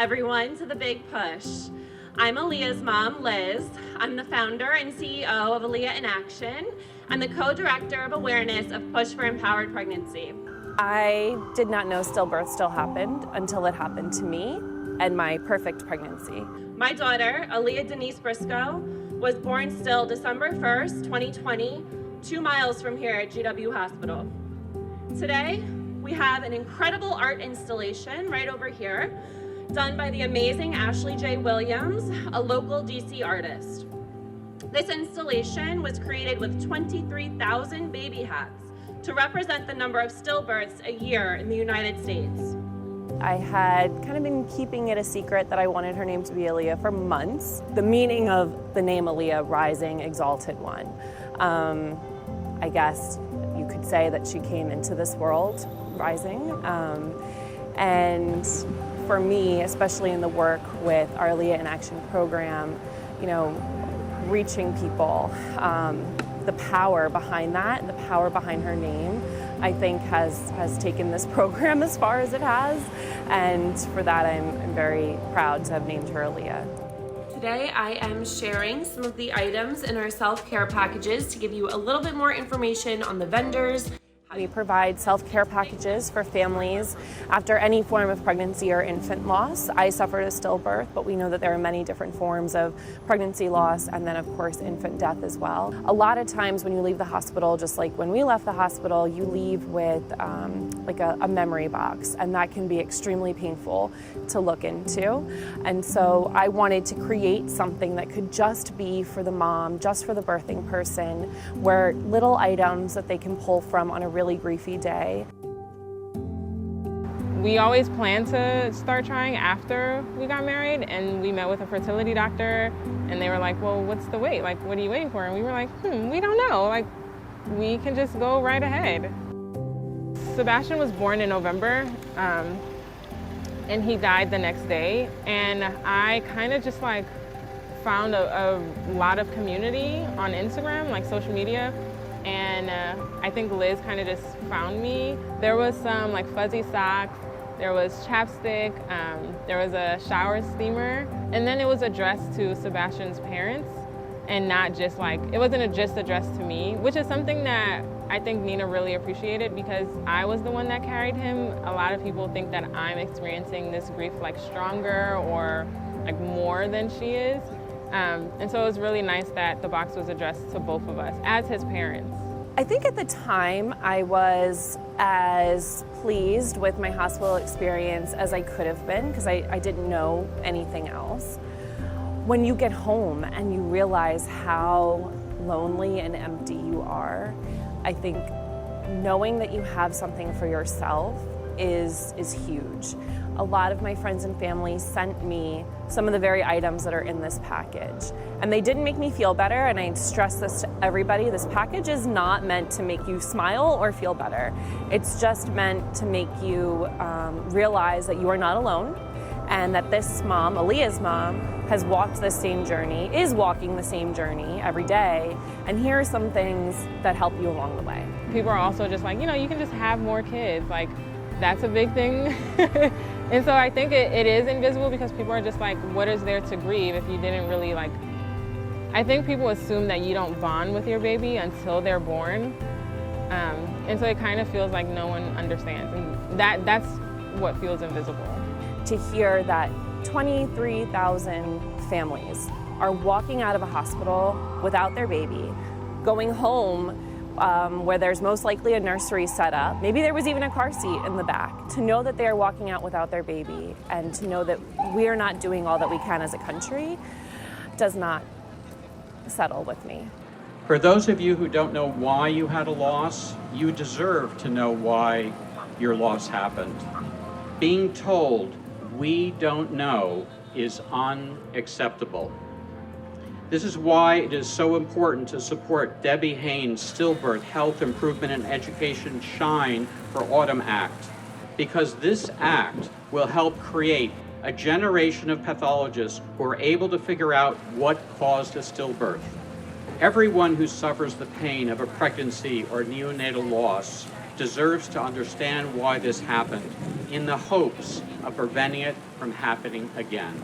everyone to The Big Push. I'm Aaliyah's mom, Liz. I'm the founder and CEO of Aaliyah in Action. I'm the co-director of awareness of Push for Empowered Pregnancy. I did not know stillbirth still happened until it happened to me and my perfect pregnancy. My daughter, Aaliyah Denise Briscoe, was born still December 1st, 2020, 2 miles from here at GW Hospital. Today, we have an incredible art installation right over here, done by the amazing Ashley J. Williams, a local DC artist. This installation was created with 23,000 baby hats to represent the number of stillbirths a year in the United States. I had kind of been keeping it a secret that I wanted her name to be Aaliyah for months. The meaning of the name Aaliyah, rising, exalted one. I guess you could say that she came into this world rising. And for me, especially in the work with our Aaliyah in Action program, you know, reaching people, the power behind that, the power behind her name, I think has taken this program as far as it has. And for that, I'm very proud to have named her Aaliyah. Today, I am sharing some of the items in our self-care packages to give you a little bit more information on the vendors. We provide self-care packages for families after any form of pregnancy or infant loss. I suffered a stillbirth, but we know that there are many different forms of pregnancy loss and then of course infant death as well. A lot of times when you leave the hospital, just like when we left the hospital, you leave with like a memory box, and that can be extremely painful to look into. And so I wanted to create something that could just be for the mom, just for the birthing person, where little items that they can pull from on a really griefy day. We always planned to start trying after we got married, and we met with a fertility doctor, and they were like, well, what's the wait? Like, what are you waiting for? And we were like, we don't know. Like, we can just go right ahead. Sebastian was born in November, and he died the next day. And I kind of just like found a lot of community on Instagram, like social media. And I think Liz kind of just found me. There was some like fuzzy socks, there was chapstick, there was a shower steamer, and then it was addressed to Sebastian's parents, and not just like, it wasn't just addressed to me, which is something that I think Nina really appreciated because I was the one that carried him. A lot of people think that I'm experiencing this grief like stronger or like more than she is. And so it was really nice that the box was addressed to both of us as his parents. I think at the time I was as pleased with my hospital experience as I could have been because I didn't know anything else. When you get home and you realize how lonely and empty you are, I think knowing that you have something for yourself is huge. A lot of my friends and family sent me some of the very items that are in this package. And they didn't make me feel better, and I stress this to everybody, this package is not meant to make you smile or feel better. It's just meant to make you realize that you are not alone, and that this mom, Aaliyah's mom, has walked the same journey, is walking the same journey every day, and here are some things that help you along the way. People are also just like, you know, you can just have more kids. Like, that's a big thing. And so I think it is invisible because people are just like, what is there to grieve if you didn't really like, I think people assume that you don't bond with your baby until they're born. And so it kind of feels like no one understands. And that's what feels invisible. To hear that 23,000 families are walking out of a hospital without their baby, going home where there's most likely a nursery set up. Maybe there was even a car seat in the back. To know that they are walking out without their baby and to know that we are not doing all that we can as a country does not settle with me. For those of you who don't know why you had a loss, you deserve to know why your loss happened. Being told we don't know is unacceptable. This is why it is so important to support Debbie Haynes' Stillbirth Health Improvement and Education Shine for Autumn Act, because this act will help create a generation of pathologists who are able to figure out what caused a stillbirth. Everyone who suffers the pain of a pregnancy or neonatal loss deserves to understand why this happened in the hopes of preventing it from happening again.